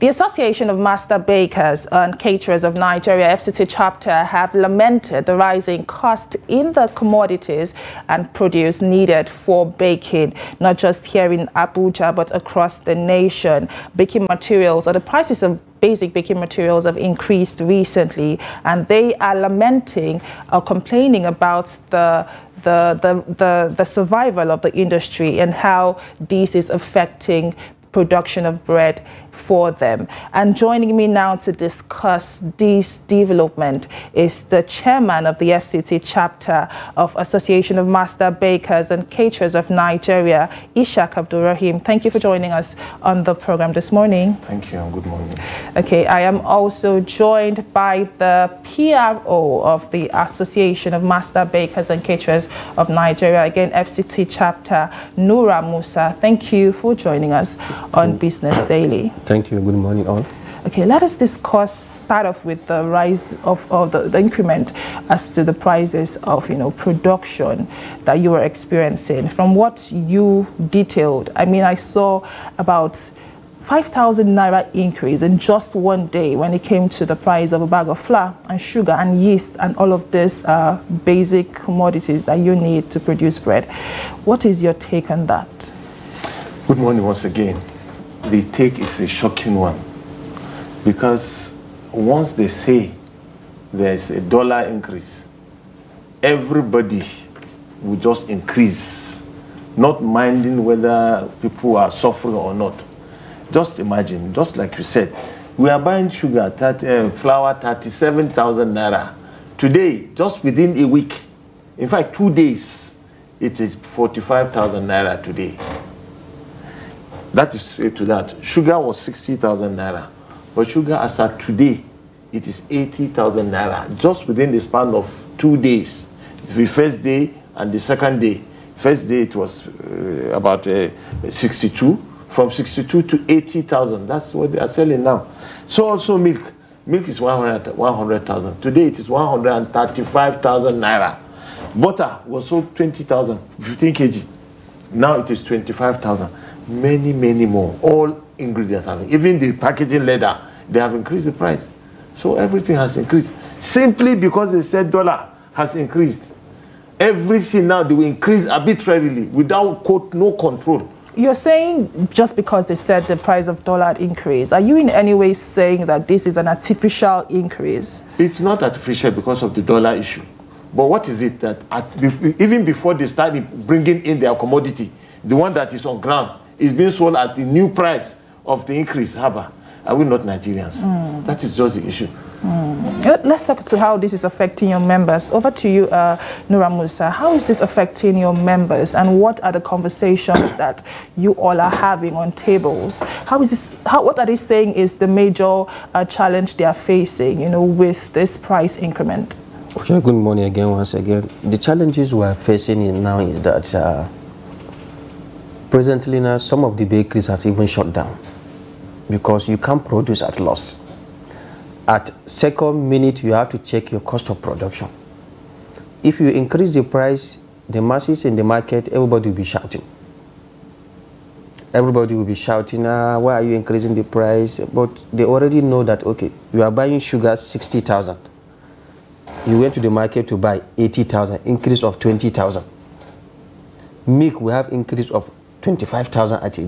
The Association of Master Bakers and Caterers of Nigeria FCT chapter have lamented the rising cost in the commodities and produce needed for baking, not just here in Abuja but across the nation. Baking materials, or the prices of basic baking materials, have increased recently, and they are lamenting or complaining about the survival of the industry and how this is affecting production of bread for them. And joining me now to discuss this development is the chairman of the FCT chapter of Association of Master Bakers and Caterers of Nigeria, Ishaq Abdulraheem. Thank you for joining us on the program this morning. Thank you and good morning. Okay, I am also joined by the PRO of the Association of Master Bakers and Caterers of Nigeria, again FCT chapter, Nura Musa. Thank you for joining us on Business Daily. Thank you. Good morning, all. Okay, let us start off with the rise of the increment as to the prices of, production that you were experiencing. From what you detailed, I mean, I saw about 5,000 naira increase in just one day when it came to the price of a bag of flour and sugar and yeast and all of these basic commodities that you need to produce bread. What is your take on that? Good morning once again. The take is a shocking one, because once they say there's a dollar increase, everybody will just increase, not minding whether people are suffering or not. Just imagine, just like you said, we are buying sugar, flour, 37,000 naira. Today, just within a week, in fact 2 days, it is 45,000 naira today. That is straight to that. Sugar was 60,000 naira, but sugar as at today, it is 80,000 naira, just within the span of 2 days. The first day and the second day. First day it was about 62, from 62 to 80,000. That's what they are selling now. So also milk. Milk is 100,000. Today it is 135,000 naira. Butter was sold 20,000, 15 kg. Now it is 25,000. Many more. All ingredients have, even the packaging leather, they have increased the price. So everything has increased simply because they said dollar has increased. Everything now they will increase arbitrarily without no control. You're saying just because they said the price of dollar had increased, are you in any way saying that this is an artificial increase? It's not artificial because of the dollar issue. But what is it that even before they started bringing in their commodity, the one that is on ground is being sold at the new price of the increase? Haba, are we not Nigerians? That is just the issue. Let's talk to how this is affecting your members. Over to you, Nura Musa. How is this affecting your members, and what are the conversations that you all are having on tables? What are they saying is the major challenge they are facing, with this price increment? Okay, good morning again, once again. The challenges we are facing now is that presently now some of the bakeries have even shut down because you can't produce at loss. At second minute, you have to check your cost of production. If you increase the price, the masses in the market, everybody will be shouting. Everybody will be shouting, why are you increasing the price? But they already know that, okay, you are buying sugar 60,000. You went to the market to buy 80,000, increase of 20,000. Milk, we have increase of 25,000 at a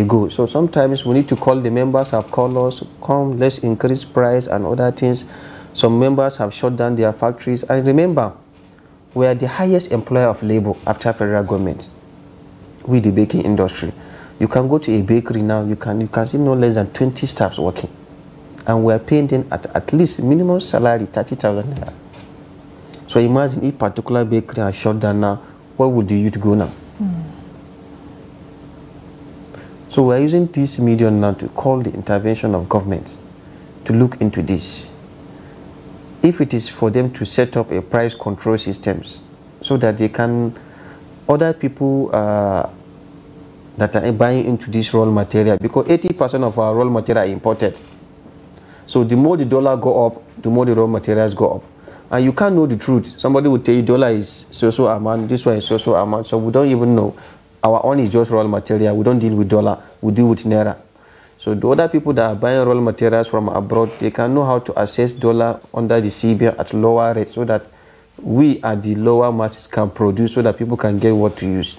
go. So sometimes we need to call the members, have called us, come, let's increase price and other things. Some members have shut down their factories. And remember, we are the highest employer of labor after federal government, with the baking industry. You can go to a bakery now, you can see no less than 20 staffs working. And we are paying them at least minimum salary, 30,000 naira. So imagine if particular bakery are shut down now, where would the youth go now? So we are using this medium now to call the intervention of governments to look into this. If it is for them to set up a price control systems so that they can, other people that are buying into this raw material, because 80% of our raw material are imported. So the more the dollar go up, the more the raw materials go up. And you can't know the truth. Somebody will tell you dollar is so amount, this one is so amount. So we don't even know. Our own is just raw material. We don't deal with dollar. We deal with naira. So the other people that are buying raw materials from abroad, they can know how to assess dollar under the CBN at lower rates so that we at the lower masses can produce so that people can get what to use.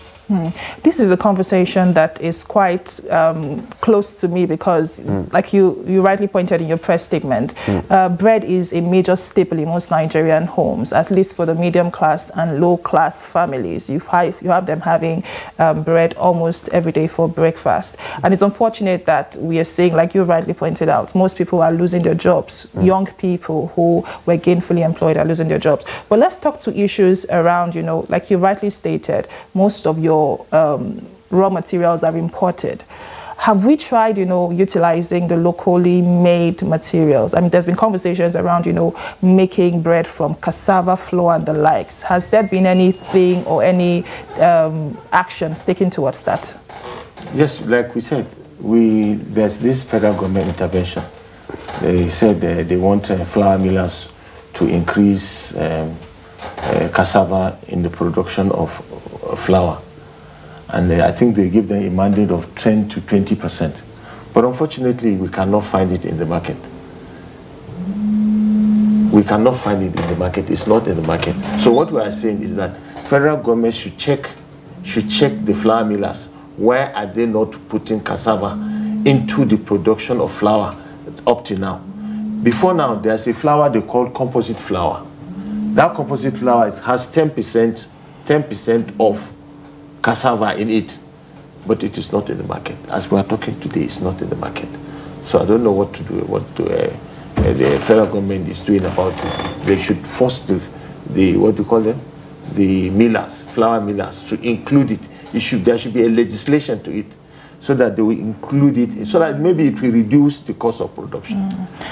This is a conversation that is quite close to me because, like you rightly pointed in your press statement, bread is a major staple in most Nigerian homes, at least for the medium class and low class families. You have them having bread almost every day for breakfast. And it's unfortunate that we are seeing, like you rightly pointed out, most people are losing their jobs. Young people who were gainfully employed are losing their jobs. But let's talk to issues around, like you rightly stated, most of your raw materials are imported. Have we tried, utilizing the locally made materials? I mean, there's been conversations around, making bread from cassava flour and the likes. Has there been anything or any actions taken towards that? Yes, like we said, there's this federal government intervention. They said they want flour millers to increase cassava in the production of flour. And I think they give them a mandate of 10 to 20%. But unfortunately, we cannot find it in the market. We cannot find it in the market. It's not in the market. So what we are saying is that federal government should check the flour millers. Where are they not putting cassava into the production of flour up to now? Before now, there's a flour they call composite flour. That composite flour has 10% of cassava in it, but it is not in the market. As we are talking today, it's not in the market. So I don't know what to do, the federal government is doing about it. They should force the what do you call them? The millers, flour millers, to include it. There should be a legislation to it, so that they will include it, so that maybe it will reduce the cost of production.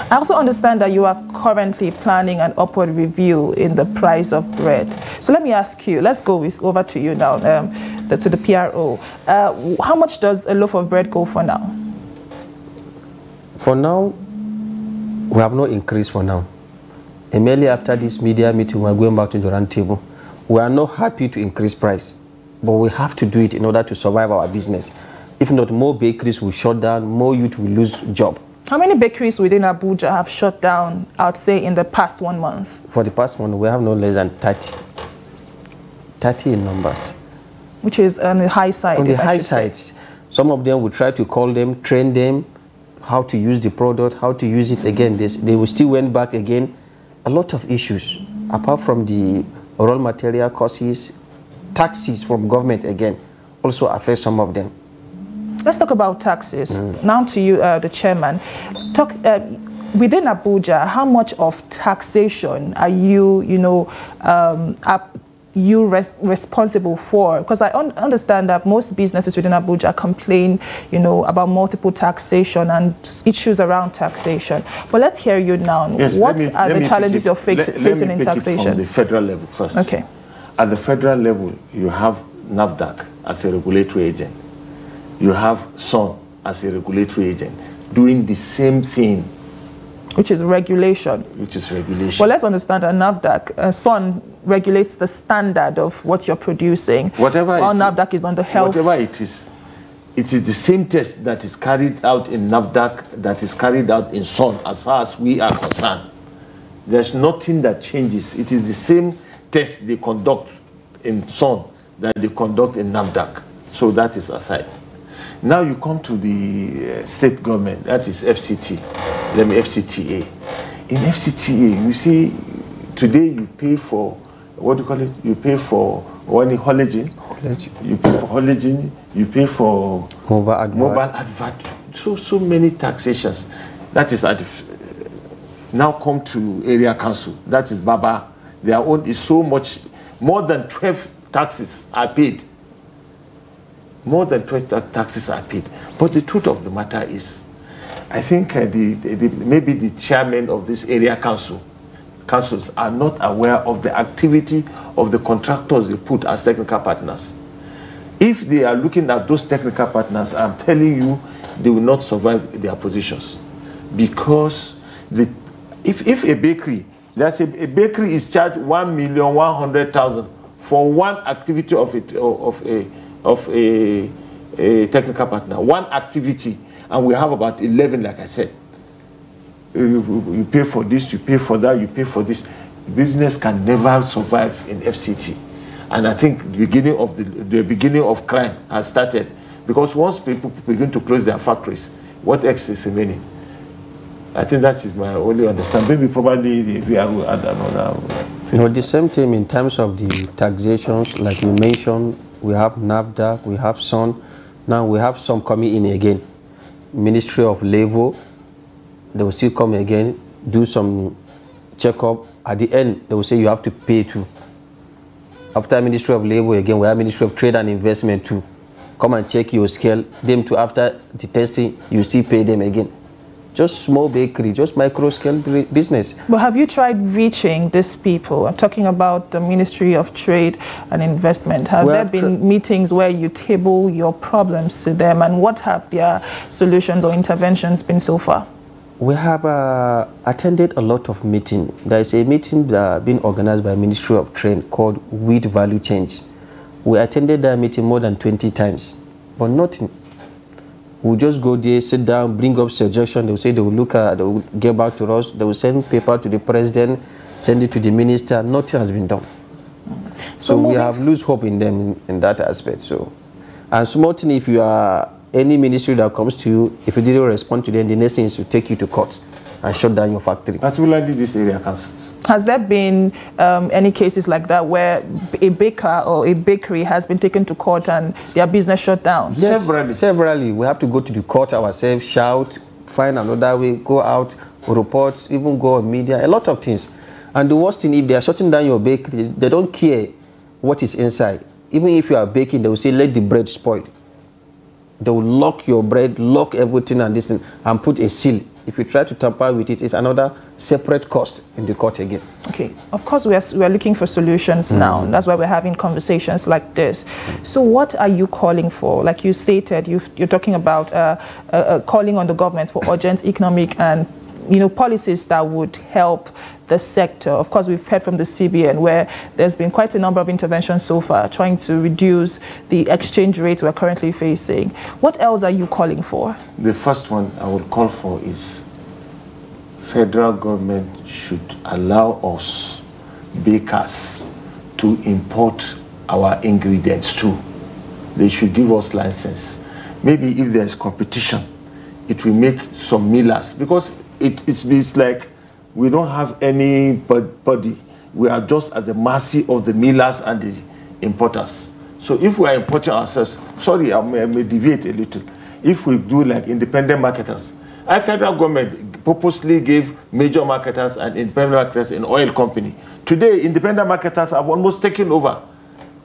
I also understand that you are currently planning an upward review in the price of bread. So let me ask you, let's go over to you now, to the PRO. How much does a loaf of bread go for now? For now, we have no increase for now. Immediately after this media meeting, we are going back to the round table. We are not happy to increase price, but we have to do it in order to survive our business. If not, more bakeries will shut down, more youth will lose job. How many bakeries within Abuja have shut down, I would say, in the past 1 month? For the past month, we have no less than 30. 30 in numbers. Which is on the high side. On the high sides. Some of them will try to call them, train them, how to use the product, how to use it again. They will still went back again. A lot of issues, apart from the raw material costs, taxes from government again, also affect some of them. Let's talk about taxes. Now to you, the chairman. Within Abuja, how much of taxation are you, responsible for? Because I understand that most businesses within Abuja complain, about multiple taxation and issues around taxation. But let's hear you now. Yes, what are the challenges you're facing in taxation? From the federal level first. Okay. At the federal level, you have NAFDAC as a regulatory agent. You have SON as a regulatory agent doing the same thing. Which is regulation. Which is regulation. Well, let's understand that NAFDAC, SON regulates the standard of what you're producing. Whatever while NAFDAC is on the health. Whatever it is the same test that is carried out in NAFDAC that is carried out in SON as far as we are concerned. There's nothing that changes. It is the same test they conduct in SON that they conduct in NAFDAC. So that is aside. Now you come to the state government, that is FCT, FCTA. In FCTA, you see, today you pay for, what do you call it? You pay for haulaging, you pay for haulaging, you pay for mobile advert. So many taxations. That is now come to area council. That is Baba. Their own is so much, more than 12 taxes are paid. More than 12 taxes are paid. But the truth of the matter is, I think maybe the chairman of this area councils are not aware of the activity of the contractors they put as technical partners. If they are looking at those technical partners, I'm telling you, they will not survive their positions. Because if a bakery, a bakery is charged 1,100,000 for one activity of a technical partner, one activity, and we have about 11, like I said. You pay for this, you pay for that, you pay for this. Business can never survive in FCT. And I think the beginning of crime has started, because once people begin to close their factories, what else is remaining? I think that is my only understanding. Maybe probably we are add another. You know, the same thing in terms of the taxations, like you mentioned, we have NAFDAC, we have SON, now we have some coming in again. Ministry of Labor, they will still come again, do some checkup. At the end, they will say you have to pay too. After Ministry of Labor again, we have Ministry of Trade and Investment too. Come and check your scale. Them too, after the testing, you still pay them again. Just small bakery, just micro scale business. But have you tried reaching these people? I'm talking about the Ministry of Trade and Investment. Have there been meetings where you table your problems to them, and what have their solutions or interventions been so far? We have attended a lot of meetings. There is a meeting that been organized by Ministry of Trade called Wheat Value Change. We attended that meeting more than 20 times, but nothing. We'll just go there, sit down, bring up suggestions. They'll say they will look at, they will get back to us. They will send paper to the president, send it to the minister. Nothing has been done. So we have lose hope in them in that aspect. So, and small thing, if you are any ministry that comes to you, if you didn't respond to them, the next thing is to take you to court and shut down your factory. Particularly this area councils. Has there been any cases like that where a baker or a bakery has been taken to court and their business shut down? Yes, severally. We have to go to the court ourselves, shout, find another way, go out, report, even go on media, a lot of things. And the worst thing, if they are shutting down your bakery, they don't care what is inside. Even if you are baking, they will say, let the bread spoil. They will lock your bread, lock everything and this thing, and put a seal. If you try to tamper with it, it's another separate cost in the court again. Okay. Of course, we are looking for solutions now. That's why we're having conversations like this. So what are you calling for? Like you stated, you're talking about calling on the government for urgent economic and policies that would help the sector. Of course, we've heard from the CBN where there's been quite a number of interventions so far trying to reduce the exchange rate we're currently facing. What else are you calling for? The first one I would call for is federal government should allow us bakers to import our ingredients too. They should give us license. Maybe if there's competition, it will make some millers, because it's like we don't have anybody. We are just at the mercy of the millers and the importers. So if we are importing ourselves, sorry, I may deviate a little. If we do like independent marketers, our federal government purposely gave major marketers and independent marketers an oil company. Today, independent marketers have almost taken over.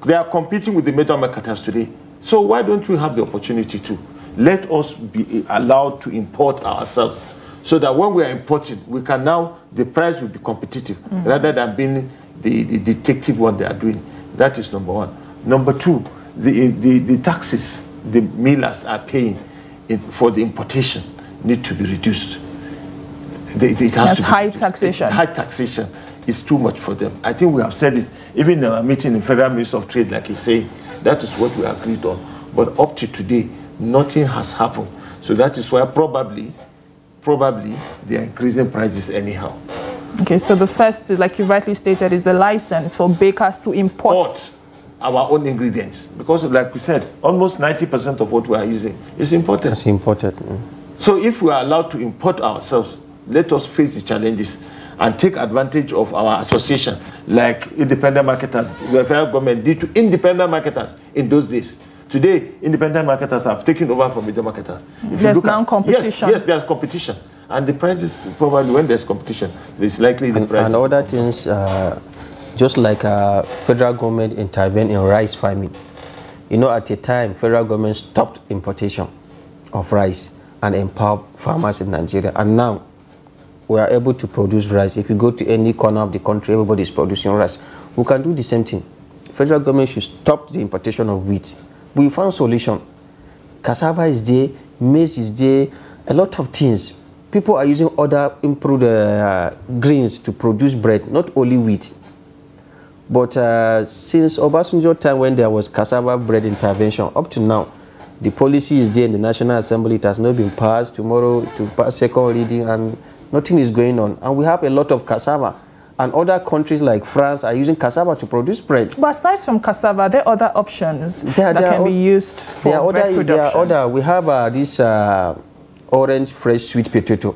They are competing with the major marketers today. So why don't we have the opportunity to let us be allowed to import ourselves, so that when we are importing, we can now, the price will be competitive rather than being the detective one they are doing. That is number one. Number two, the taxes the millers are paying for the importation need to be reduced. It has to be high taxation. High taxation is too much for them. I think we have said it, even in our meeting in Federal Minister of Trade, like he's saying, that is what we agreed on. But up to today, nothing has happened. So that is why probably they are increasing prices anyhow. Okay, so the first, like you rightly stated, is the license for bakers to import our own ingredients. Because like we said, almost 90% of what we are using is imported. It's imported. So if we are allowed to import ourselves, let us face the challenges and take advantage of our association, like independent marketers. The federal government did to independent marketers in those days. Today, independent marketers have taken over from major marketers. There's now competition. Yes, there's competition. And the prices, probably when there's competition, there's likely the price. And other things, just like federal government intervened in rice farming. At a time, federal government stopped importation of rice and empowered farmers in Nigeria. And now, we are able to produce rice. If you go to any corner of the country, everybody is producing rice. We can do the same thing. Federal government should stop the importation of wheat. We found solution. Cassava is there, maize is there, a lot of things. People are using other improved grains to produce bread, not only wheat. But since Obasanjo time, when there was cassava bread intervention, up to now, The policy is there in the National Assembly. It has not been passed. Tomorrow to pass second reading, and nothing is going on. And we have a lot of cassava. And other countries like France are using cassava to produce bread. But aside from cassava, there are other options that can be used for bread production. We have this orange fresh sweet potato.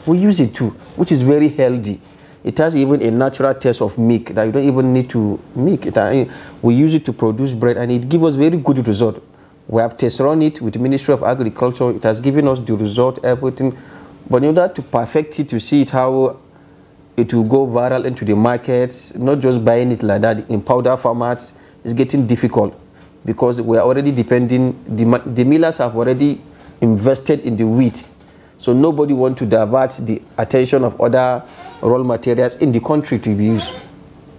We use it too, which is very healthy. It has even a natural taste of milk that you don't even need to make it. We use it to produce bread, and it gives us very good result. We have tested on it with the Ministry of Agriculture. It has given us the result, everything. But in order to perfect it, to see it how it will go viral into the markets, not just buying it like that in powder formats, is getting difficult because we are already depending, the millers have already invested in the wheat. So nobody wants to divert the attention of other raw materials in the country to be used.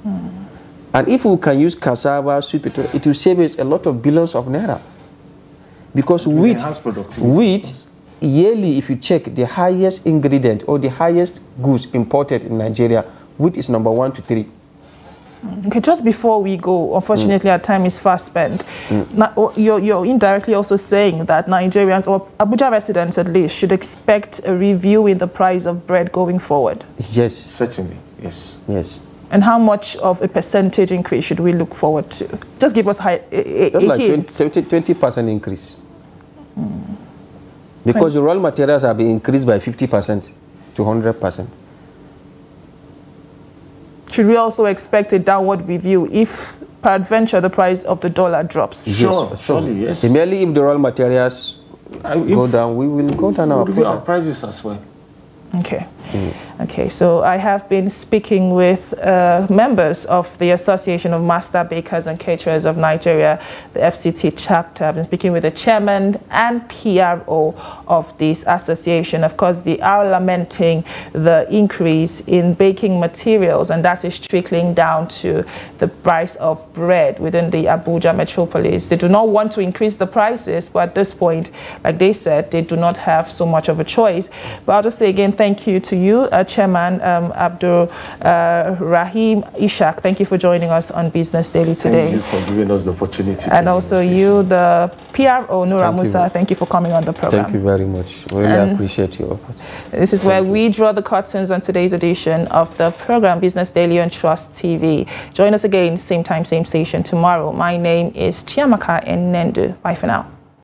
And if we can use cassava, sweet potato, it will save us a lot of billions of naira. Because wheat, yearly, if you check the highest ingredient or the highest goods imported in Nigeria, wheat is number 1 to 3. Okay, just before we go, unfortunately our time is fast spent. Now, you're indirectly also saying that Nigerians, or Abuja residents at least, should expect a review in the price of bread going forward. Yes. Certainly, yes. Yes. And how much of a percentage increase should we look forward to? Just give us a like hint. 20% increase. Because the raw materials have been increased by 50% to 100%. Should we also expect a downward review if, peradventure, the price of the dollar drops? Sure, surely, yes. Merely if the raw materials go down, we will go down our prices as well. Okay. Okay, so I have been speaking with members of the Association of Master Bakers and Caterers of Nigeria, the FCT chapter. I've been speaking with the chairman and PRO of this association. Of course, they are lamenting the increase in baking materials, and that is trickling down to the price of bread within the Abuja metropolis. They do not want to increase the prices, but at this point, like they said, they do not have so much of a choice. But I'll just say again, thank you to you, Chairman Abdulraheem Ishaq. Thank you for joining us on Business Daily today. Thank you for giving us the opportunity. And also you, the PRO Nura Musa. Thank you for coming on the program. Thank you very much. We really appreciate your effort. This is where we draw the curtains on today's edition of the program Business Daily on Trust TV. Join us again, same time, same station tomorrow. My name is Chiamaka Enendu. Bye for now.